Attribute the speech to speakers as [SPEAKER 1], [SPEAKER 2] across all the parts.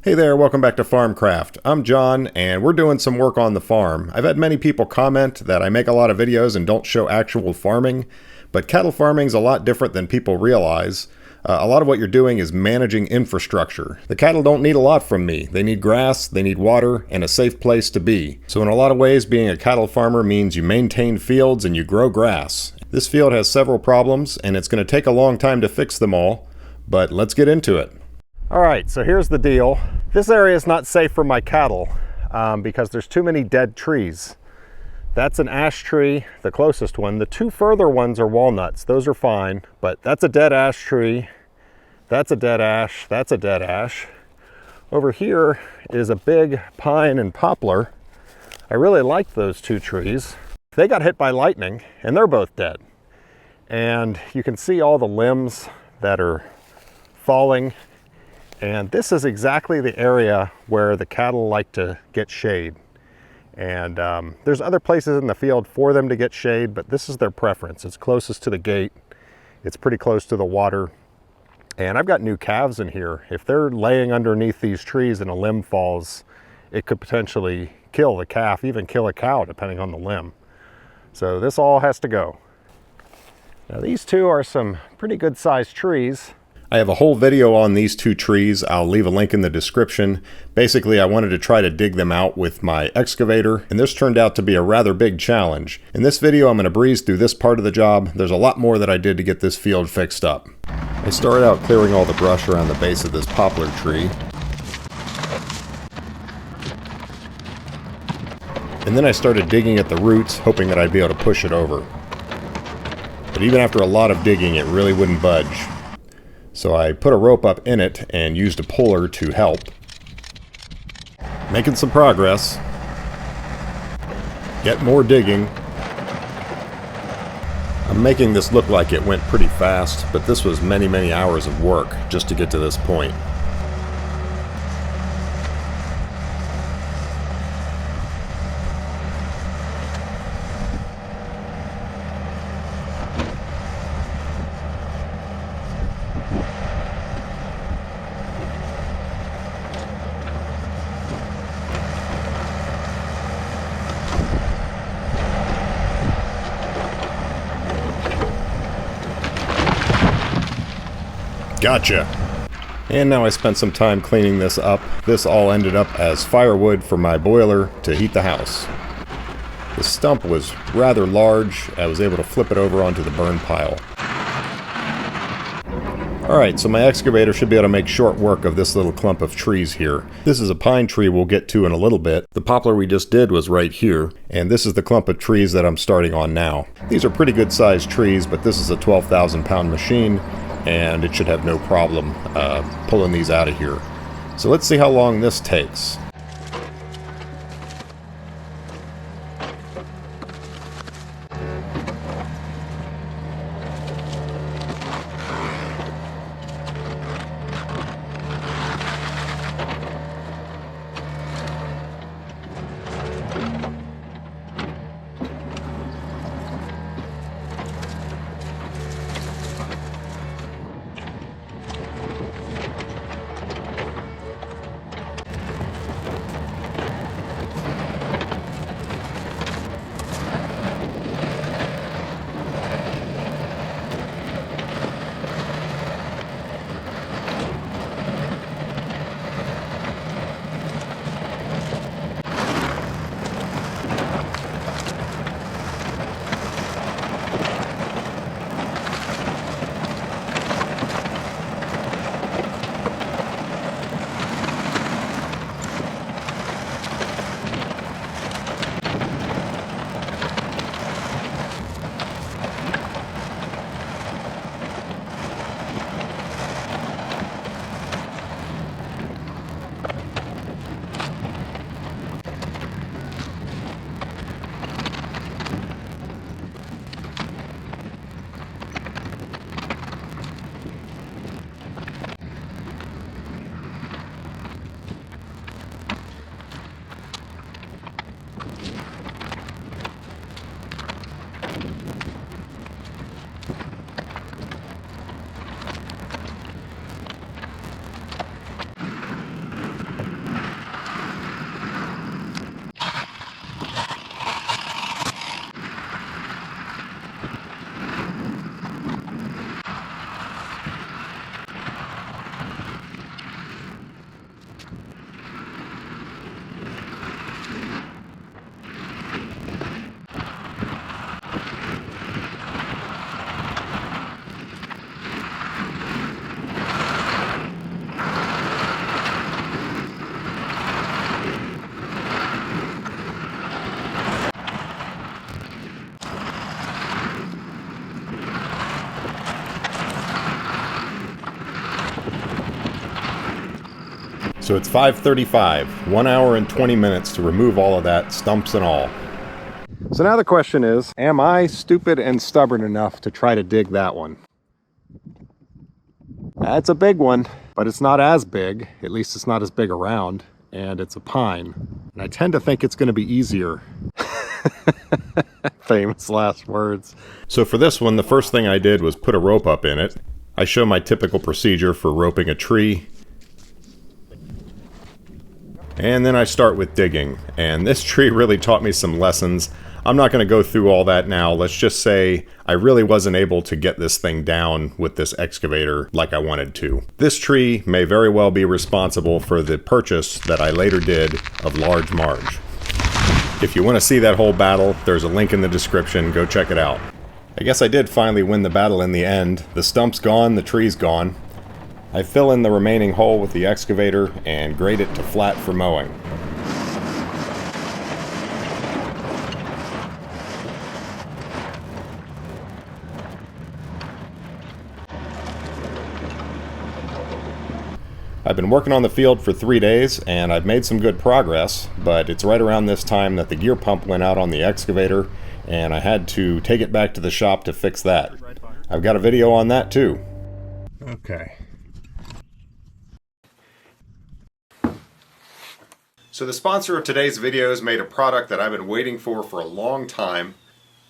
[SPEAKER 1] Hey there, welcome back to Farmcraft. I'm John, and we're doing some work on the farm. I've had many people comment that I make a lot of videos and don't show actual farming, but cattle farming is a lot different than people realize. A lot of what you're doing is managing infrastructure. The cattle don't need a lot from me. They need grass, they need water, and a safe place to be. So in a lot of ways, being a cattle farmer means you maintain fields and you grow grass. This field has several problems, and it's going to take a long time to fix them all, but let's get into it. All right, so here's the deal. This area is not safe for my cattle because there's too many dead trees. That's an ash tree, the closest one. The two further ones are walnuts. Those are fine, but that's a dead ash tree. That's a dead ash. That's a dead ash. Over here is a big pine and poplar. I really like those two trees. They got hit by lightning and they're both dead. And you can see all the limbs that are falling. And this is exactly the area where the cattle like to get shade. And there's other places in the field for them to get shade, but this is their preference. It's closest to the gate. It's pretty close to the water. And I've got new calves in here. If they're laying underneath these trees and a limb falls, it could potentially kill the calf, even kill a cow, depending on the limb. So this all has to go. Now these two are some pretty good sized trees. I have a whole video on these two trees. I'll leave a link in the description. Basically, I wanted to try to dig them out with my excavator, and this turned out to be a rather big challenge. In this video, I'm going to breeze through this part of the job. There's a lot more that I did to get this field fixed up. I started out clearing all the brush around the base of this poplar tree. And then I started digging at the roots, hoping that I'd be able to push it over. But even after a lot of digging, it really wouldn't budge. So I put a rope up in it and used a puller to help. Making some progress. Get more digging. I'm making this look like it went pretty fast, but this was many, many hours of work just to get to this point. Gotcha. And now I spent some time cleaning this up. This all ended up as firewood for my boiler to heat the house. The stump was rather large. I was able to flip it over onto the burn pile. Alright, so my excavator should be able to make short work of this little clump of trees here. This is a pine tree we'll get to in a little bit. The poplar we just did was right here, and this is the clump of trees that I'm starting on now. These are pretty good sized trees, but this is a 12,000 pound machine, and it should have no problem pulling these out of here. So let's see how long this takes. So it's 5:35, 1 hour and 20 minutes to remove all of that, stumps and all. So now the question is, am I stupid and stubborn enough to try to dig that one? That's a big one, but it's not as big. At least it's not as big around, and it's a pine. And I tend to think it's going to be easier. Famous last words. So for this one, the first thing I did was put a rope up in it. I show my typical procedure for roping a tree. And then I start with digging. And this tree really taught me some lessons. I'm not going to go through all that now. Let's just say I really wasn't able to get this thing down with this excavator like I wanted to. This tree may very well be responsible for the purchase that I later did of large Marge. If you want to see that whole battle, there's a link in the description. Go check it out. I guess I did finally win the battle in the end. The stump's gone, the tree's gone. I fill in the remaining hole with the excavator and grade it to flat for mowing. I've been working on the field for 3 days and I've made some good progress, but it's right around this time that the gear pump went out on the excavator and I had to take it back to the shop to fix that. I've got a video on that too. Okay. So the sponsor of today's video has made a product that I've been waiting for a long time.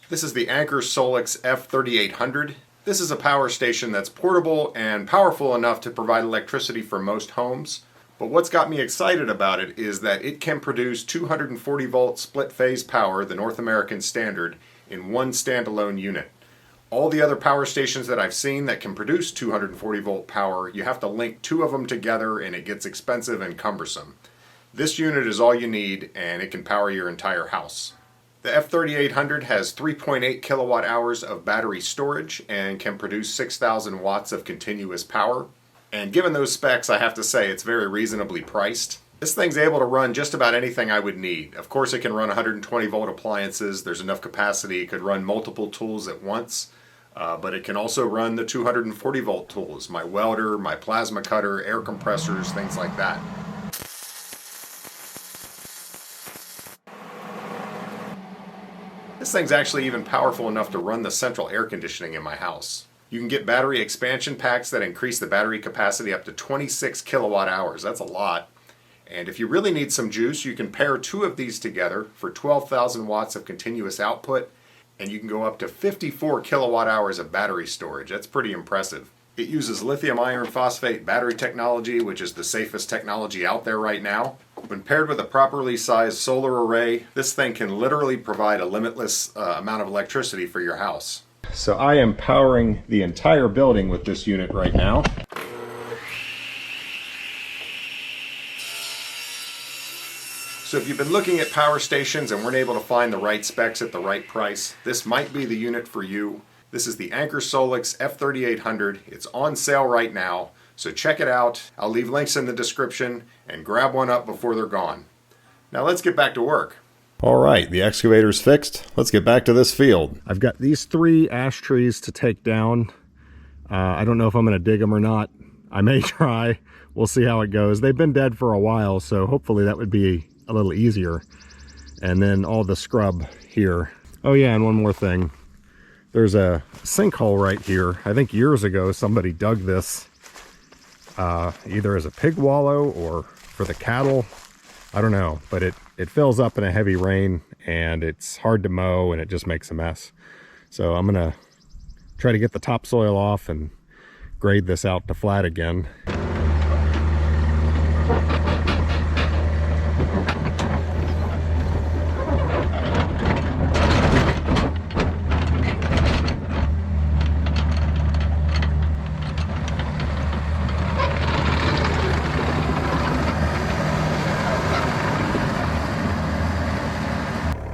[SPEAKER 1] This is the Anker Solix F3800. This is a power station that's portable and powerful enough to provide electricity for most homes. But what's got me excited about it is that it can produce 240 volt split phase power, the North American standard, in one standalone unit. All the other power stations that I've seen that can produce 240 volt power, you have to link two of them together and it gets expensive and cumbersome. This unit is all you need and it can power your entire house. The F3800 has 3.8 kilowatt hours of battery storage and can produce 6,000 watts of continuous power. And given those specs, I have to say it's very reasonably priced. This thing's able to run just about anything I would need. Of course, it can run 120 volt appliances. There's enough capacity. It could run multiple tools at once. But it can also run the 240 volt tools, my welder, my plasma cutter, air compressors, things like that. This thing's actually even powerful enough to run the central air conditioning in my house. You can get battery expansion packs that increase the battery capacity up to 26 kilowatt hours. That's a lot. And if you really need some juice, you can pair two of these together for 12,000 watts of continuous output, and you can go up to 54 kilowatt hours of battery storage. That's pretty impressive. It uses lithium iron phosphate battery technology, which is the safest technology out there right now. When paired with a properly sized solar array, this thing can literally provide a limitless amount of electricity for your house. So I am powering the entire building with this unit right now. So if you've been looking at power stations and weren't able to find the right specs at the right price, this might be the unit for you. This is the Anker Solix F3800. It's on sale right now, so check it out. I'll leave links in the description and grab one up before they're gone. Now let's get back to work. All right, the excavator's fixed. Let's get back to this field. I've got these 3 ash trees to take down. I don't know if I'm going to dig them or not. I may try. We'll see how it goes. They've been dead for a while, so hopefully that would be a little easier. And then all the scrub here. Oh yeah, and one more thing. There's a sinkhole right here. I think years ago somebody dug this either as a pig wallow or for the cattle. I don't know, but it fills up in a heavy rain and it's hard to mow and it just makes a mess. So I'm gonna try to get the topsoil off and grade this out to flat again.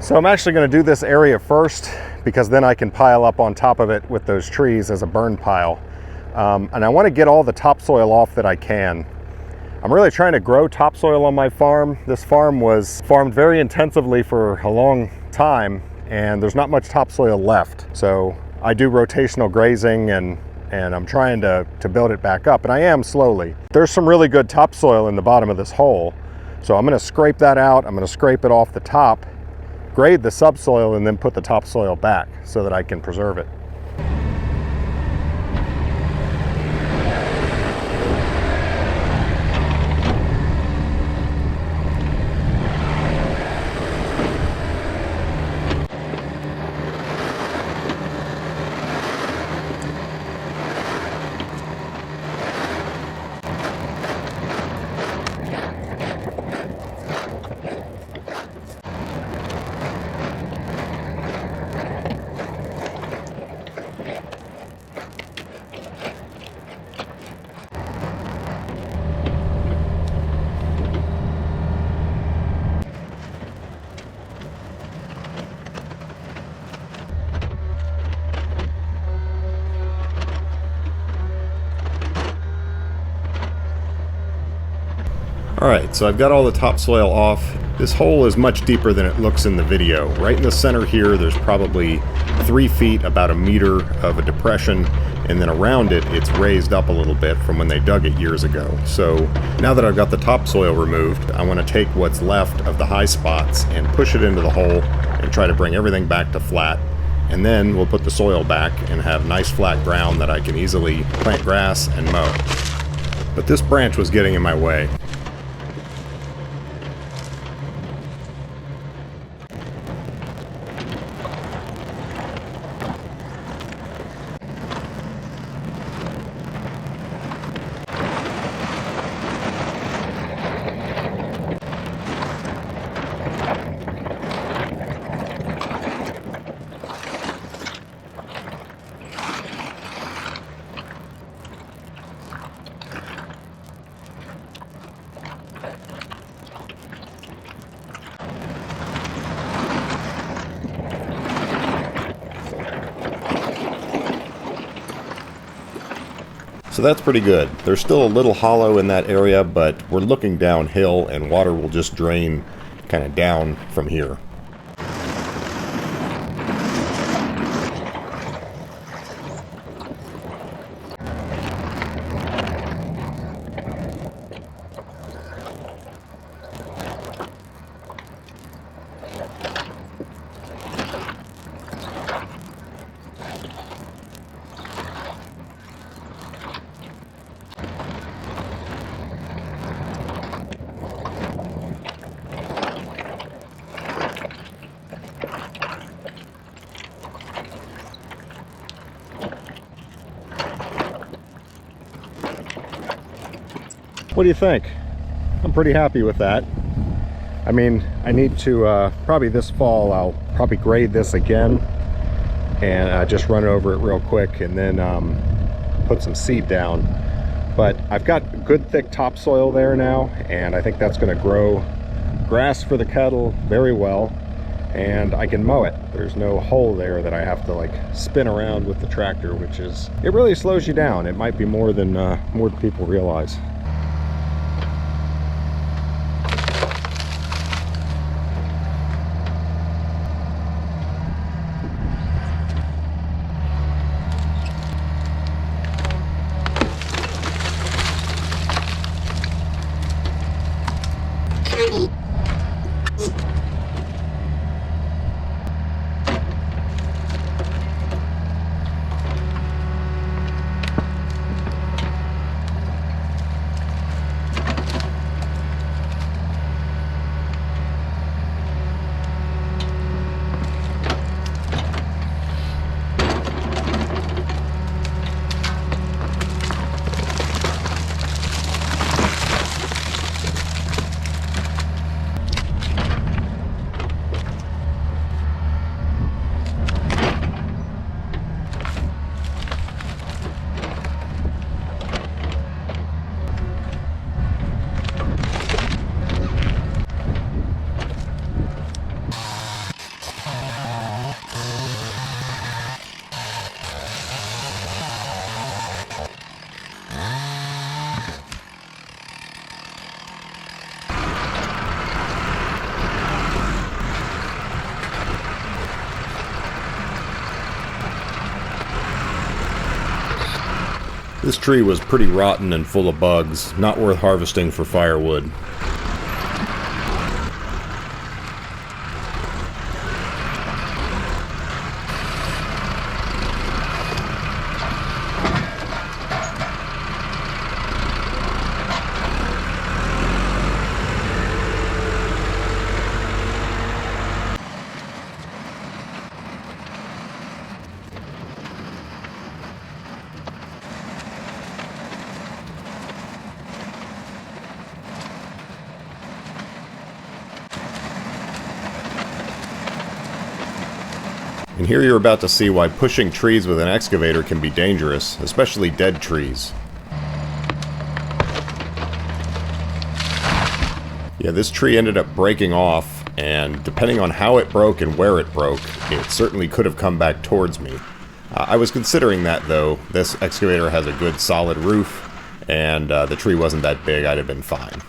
[SPEAKER 1] So I'm actually going to do this area first because then I can pile up on top of it with those trees as a burn pile. And I want to get all the topsoil off that I can. I'm really trying to grow topsoil on my farm. This farm was farmed very intensively for a long time and there's not much topsoil left. So I do rotational grazing and and I'm trying to build it back up, and I am slowly. There's some really good topsoil in the bottom of this hole, so I'm going to scrape that out. I'm going to scrape it off the top, grade the subsoil, and then put the topsoil back so that I can preserve it. Alright, so I've got all the topsoil off. This hole is much deeper than it looks in the video. Right in the center here, there's probably 3 feet, about a meter of a depression, and then around it, it's raised up a little bit from when they dug it years ago. So now that I've got the topsoil removed, I want to take what's left of the high spots and push it into the hole and try to bring everything back to flat. And then we'll put the soil back and have nice flat ground that I can easily plant grass and mow. But this branch was getting in my way. So that's pretty good. There's still a little hollow in that area, but we're looking downhill and water will just drain kind of down from here. What do you think? I'm pretty happy with that. I mean, I need to, probably this fall, I'll probably grade this again and just run over it real quick and then put some seed down. But I've got good thick topsoil there now, and I think that's going to grow grass for the cattle very well, and I can mow it. There's no hole there that I have to like spin around with the tractor, which is, it really slows you down. It might be more than people realize. This tree was pretty rotten and full of bugs, not worth harvesting for firewood. And here you're about to see why pushing trees with an excavator can be dangerous, especially dead trees. Yeah, this tree ended up breaking off, and depending on how it broke and where it broke, it certainly could have come back towards me. I was considering that, though. This excavator has a good solid roof, and the tree wasn't that big. I'd have been fine.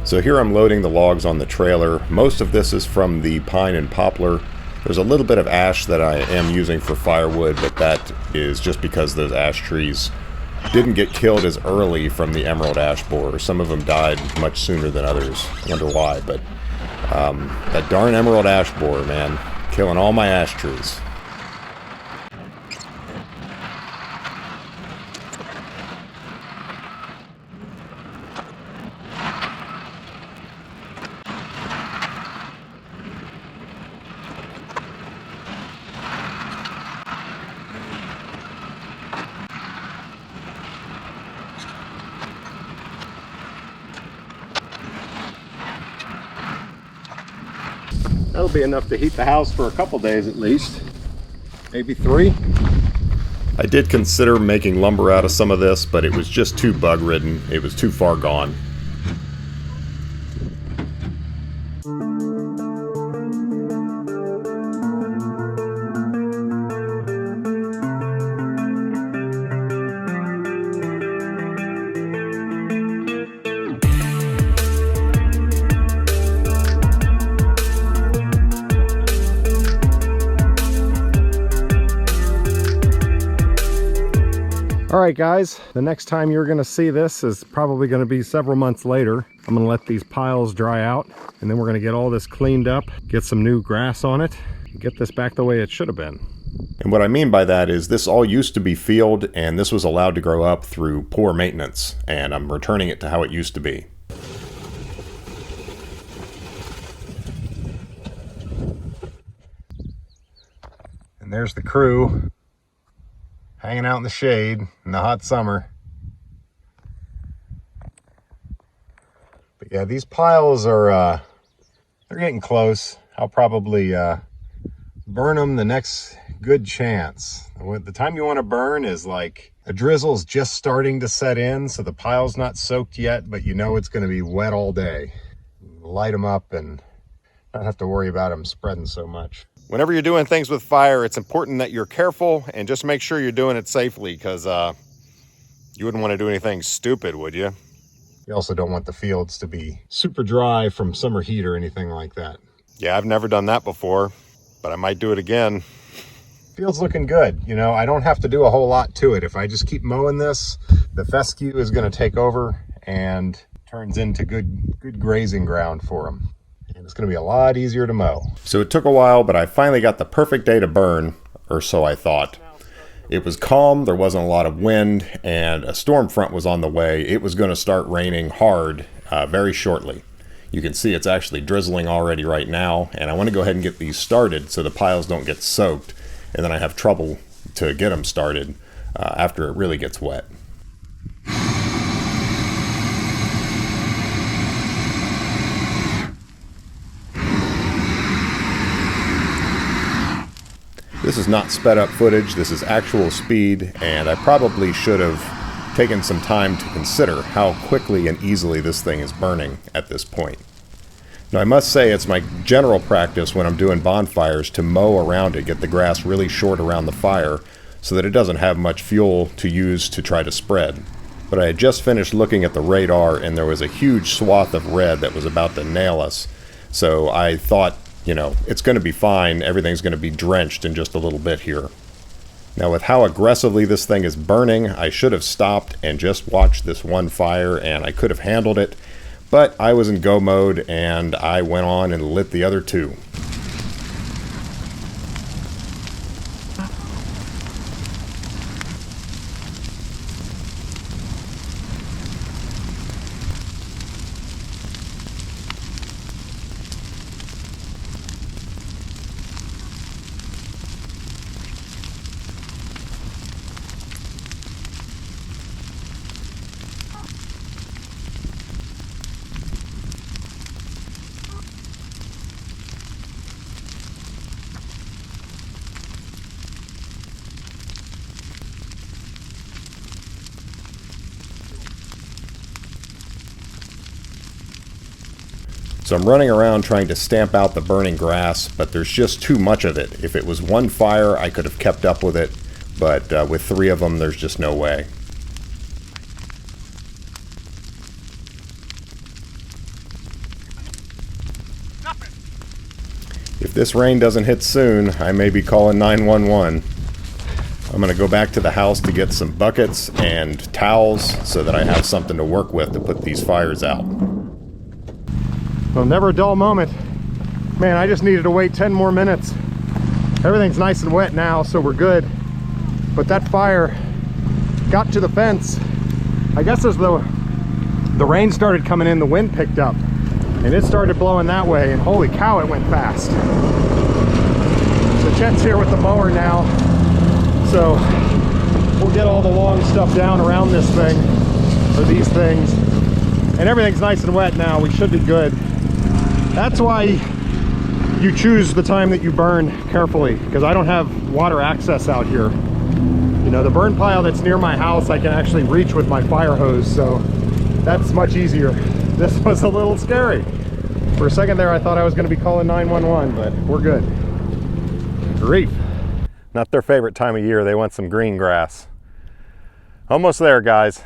[SPEAKER 1] So here I'm loading the logs on the trailer. Most of this is from the pine and poplar. There's a little bit of ash that I am using for firewood, but that is just because those ash trees didn't get killed as early from the emerald ash borer. Some of them died much sooner than others. I wonder why, but That darn emerald ash borer, man. Killing all my ash trees. That'll be enough to heat the house for a couple days at least. Maybe 3. I did consider making lumber out of some of this, but it was just too bug-ridden. It was too far gone. Alright guys, the next time you're going to see this is probably going to be several months later. I'm going to let these piles dry out, and then we're going to get all this cleaned up, get some new grass on it, and get this back the way it should have been. And what I mean by that is this all used to be field, and this was allowed to grow up through poor maintenance, and I'm returning it to how it used to be. And there's the crew hanging out in the shade in the hot summer. But yeah, these piles are they're getting close. I'll probably burn them the next good chance. The time you want to burn is like a drizzle's just starting to set in, so the pile's not soaked yet, but you know it's going to be wet all day. Light them up and not have to worry about them spreading so much. Whenever you're doing things with fire, it's important that you're careful and just make sure you're doing it safely, because you wouldn't want to do anything stupid, would you? You also don't want the fields to be super dry from summer heat or anything like that. Yeah, I've never done that before, but I might do it again. Field's looking good. You know, I don't have to do a whole lot to it. If I just keep mowing this, the fescue is going to take over and turns into good grazing ground for them. And it's going to be a lot easier to mow. So it took a while, but I finally got the perfect day to burn, or so I thought. It was calm, there wasn't a lot of wind, and a storm front was on the way. It was going to start raining hard very shortly. You can see it's actually drizzling already right now, and I want to go ahead and get these started so the piles don't get soaked, and then I have trouble to get them started after it really gets wet. This is not sped up footage, this is actual speed, and I probably should have taken some time to consider how quickly and easily this thing is burning at this point. Now I must say it's my general practice when I'm doing bonfires to mow around it, get the grass really short around the fire so that it doesn't have much fuel to use to try to spread. But I had just finished looking at the radar and there was a huge swath of red that was about to nail us, so I thought, you know, it's going to be fine. Everything's going to be drenched in just a little bit here. Now, with how aggressively this thing is burning, I should have stopped and just watched this one fire, and I could have handled it, but I was in go mode, and I went on and lit the other 2. So I'm running around trying to stamp out the burning grass, but there's just too much of it. If it was one fire, I could have kept up with it, but with 3 of them, there's just no way. If this rain doesn't hit soon, I may be calling 911. I'm going to go back to the house to get some buckets and towels so that I have something to work with to put these fires out. Well, never a dull moment Man, I just needed to wait 10 more minutes. Everything's nice and wet now, so we're good. But that fire got to the fence. I guess as the rain started coming in, the wind picked up and it started blowing that way, and holy cow, it went fast. So Chet's here with the mower now, so we'll get all the long stuff down around this thing, or these things, and everything's nice and wet now. We should be good. That's why you choose the time that you burn carefully, because I don't have water access out here. You know, the burn pile that's near my house I can actually reach with my fire hose, so that's much easier. This was a little scary. For a second there I thought I was going to be calling 911, but we're good. Grief. Not their favorite time of year. They want some green grass. Almost there, guys.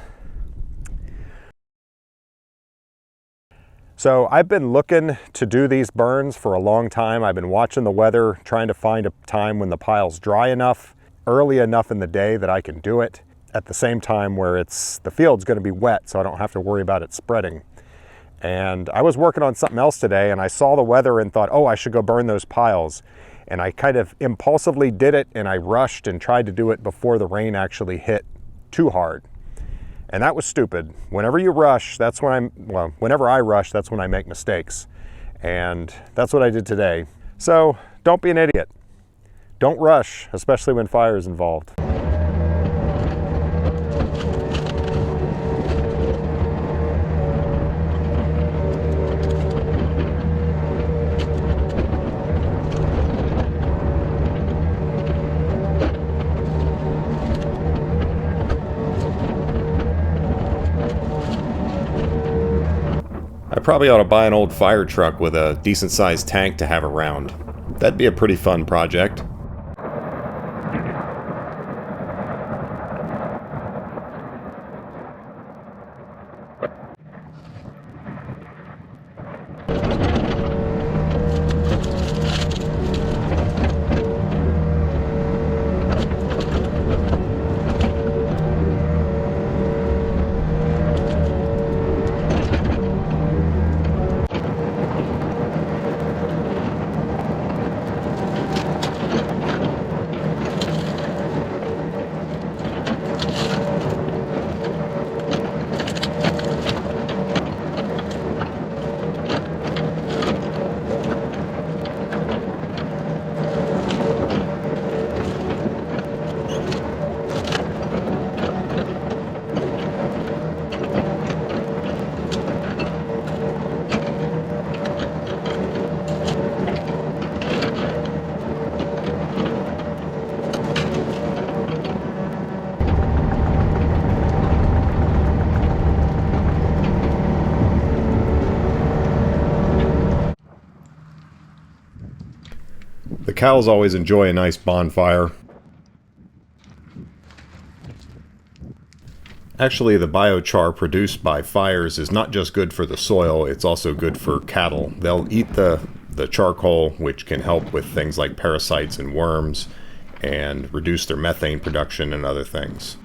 [SPEAKER 1] So I've been looking to do these burns for a long time. I've been watching the weather, trying to find a time when the pile's dry enough, early enough in the day that I can do it, at the same time where the field's going to be wet, so I don't have to worry about it spreading. And I was working on something else today, and I saw the weather and thought, oh, I should go burn those piles. And I kind of impulsively did it, and I rushed and tried to do it before the rain actually hit too hard. And that was stupid. Whenever you rush, whenever I rush, that's when I make mistakes. And that's what I did today. So don't be an idiot. Don't rush, especially when fire is involved. I probably ought to buy an old fire truck with a decent sized tank to have around. That'd be a pretty fun project. The cows always enjoy a nice bonfire. Actually, the biochar produced by fires is not just good for the soil, it's also good for cattle. They'll eat the charcoal, which can help with things like parasites and worms, and reduce their methane production and other things.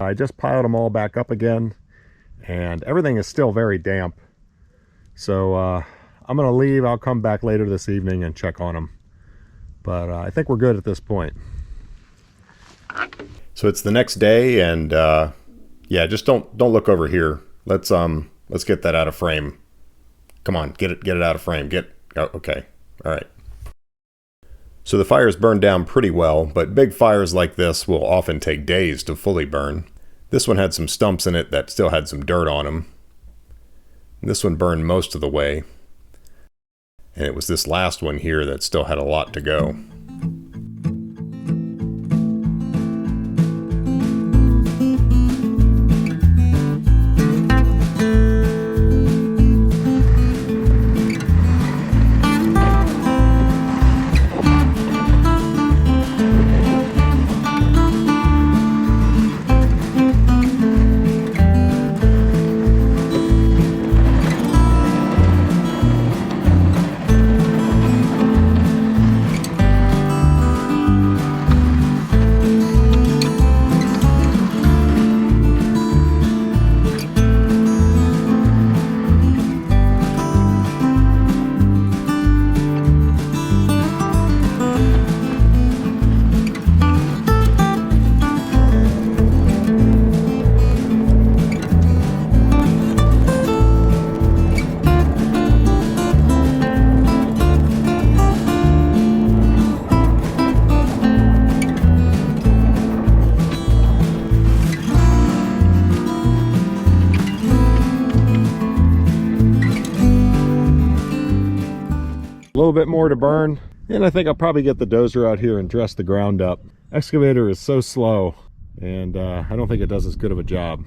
[SPEAKER 1] I just piled them all back up again, and everything is still very damp. So I'm going to leave. I'll come back later this evening and check on them. But I think we're good at this point. So it's the next day, and yeah, just don't look over here. Let's get that out of frame. Come on, get it out of frame. Okay, all right. So the fires burned down pretty well, but big fires like this will often take days to fully burn. This one had some stumps in it that still had some dirt on them. This one burned most of the way. And it was this last one here that still had a lot to go. little bit more to burn, and I think I'll probably get the dozer out here and dress the ground up. Excavator is so slow, and I don't think it does as good of a job.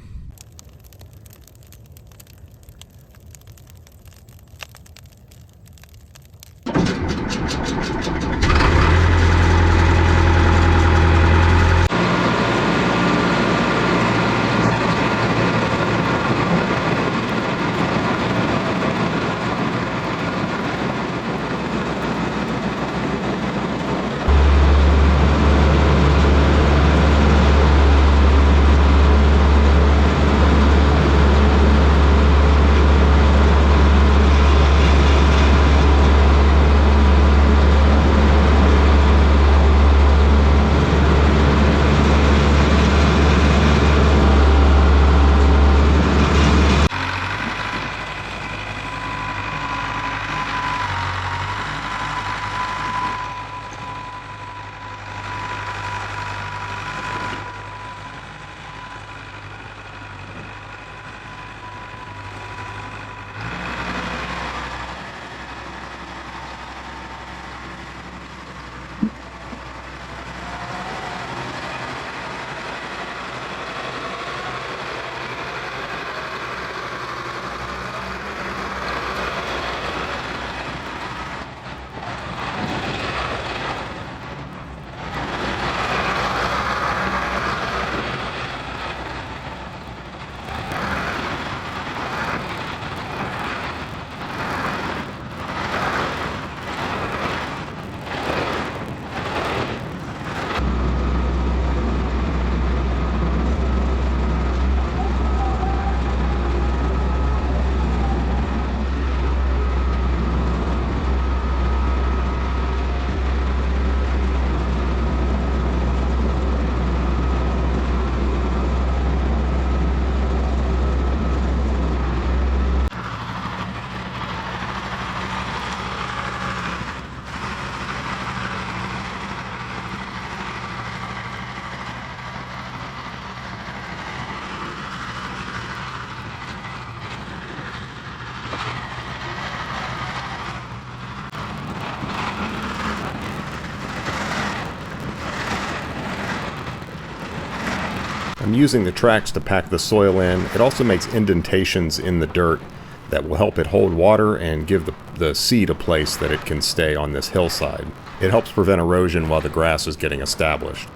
[SPEAKER 1] I'm using the tracks to pack the soil in. It also makes indentations in the dirt that will help it hold water and give the seed a place that it can stay on this hillside. It helps prevent erosion while the grass is getting established.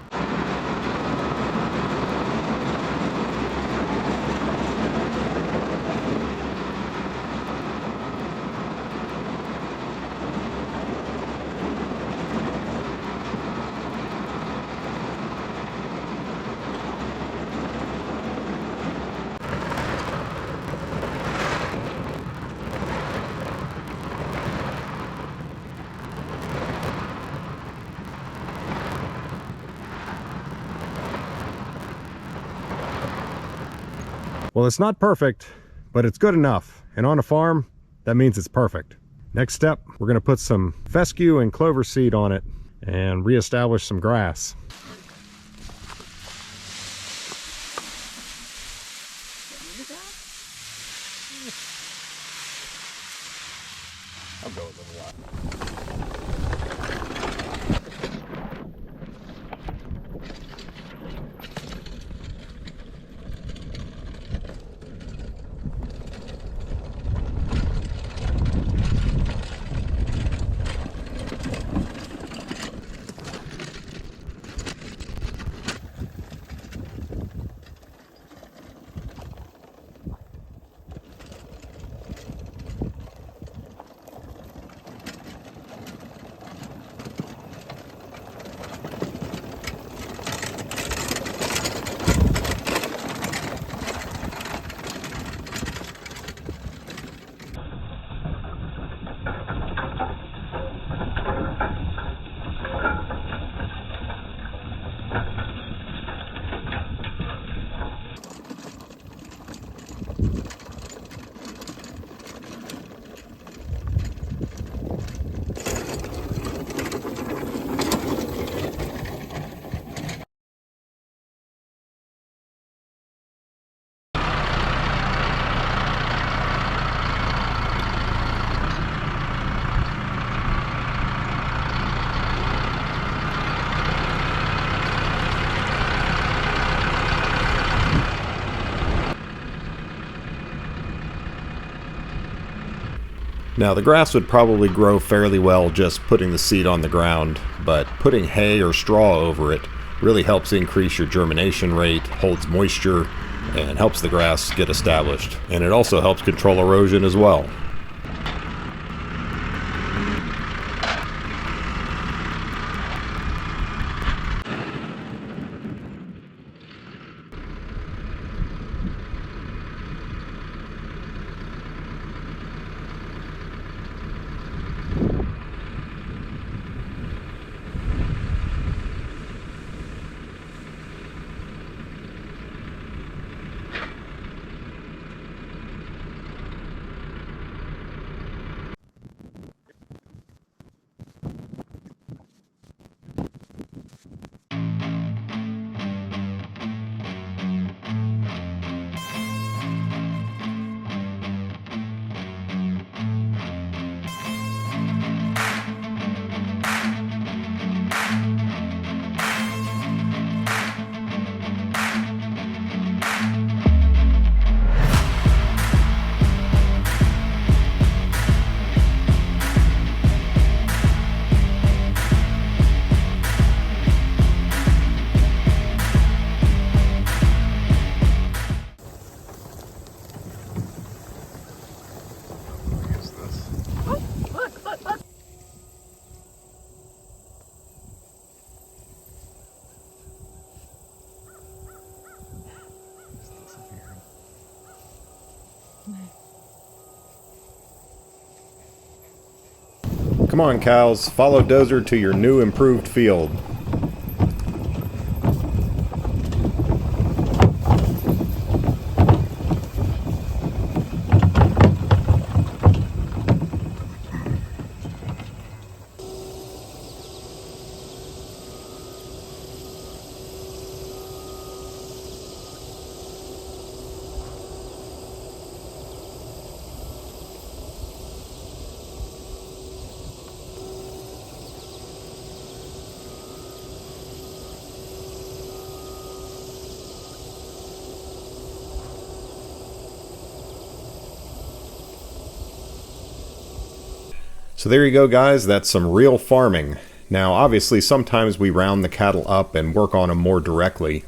[SPEAKER 1] Well, it's not perfect, but it's good enough. And on a farm, that means it's perfect. Next step, we're gonna put some fescue and clover seed on it and reestablish some grass. I'll go with a lot. Now the grass would probably grow fairly well just putting the seed on the ground, but putting hay or straw over it really helps increase your germination rate, holds moisture, and helps the grass get established. And it also helps control erosion as well. Come on, cows, follow Dozer to your new improved field. So there you go, guys, that's some real farming. Now obviously sometimes we round the cattle up and work on them more directly,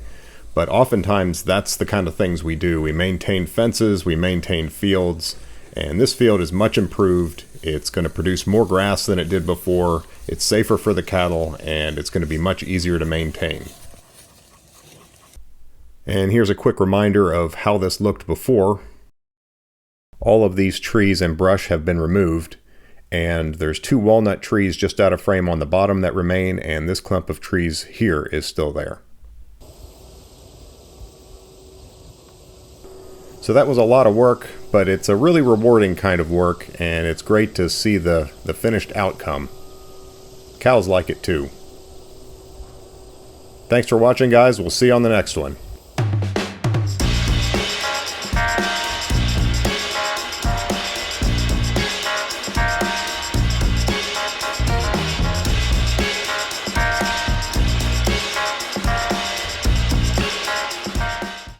[SPEAKER 1] but oftentimes that's the kind of things we do. We maintain fences, we maintain fields, and this field is much improved. It's going to produce more grass than it did before, it's safer for the cattle, and it's going to be much easier to maintain. And here's a quick reminder of how this looked before. All of these trees and brush have been removed, and there's 2 walnut trees just out of frame on the bottom that remain, and this clump of trees here is still there. So that was a lot of work, but it's a really rewarding kind of work, and it's great to see the finished outcome. Cows like it too. Thanks for watching, guys. We'll see you on the next one.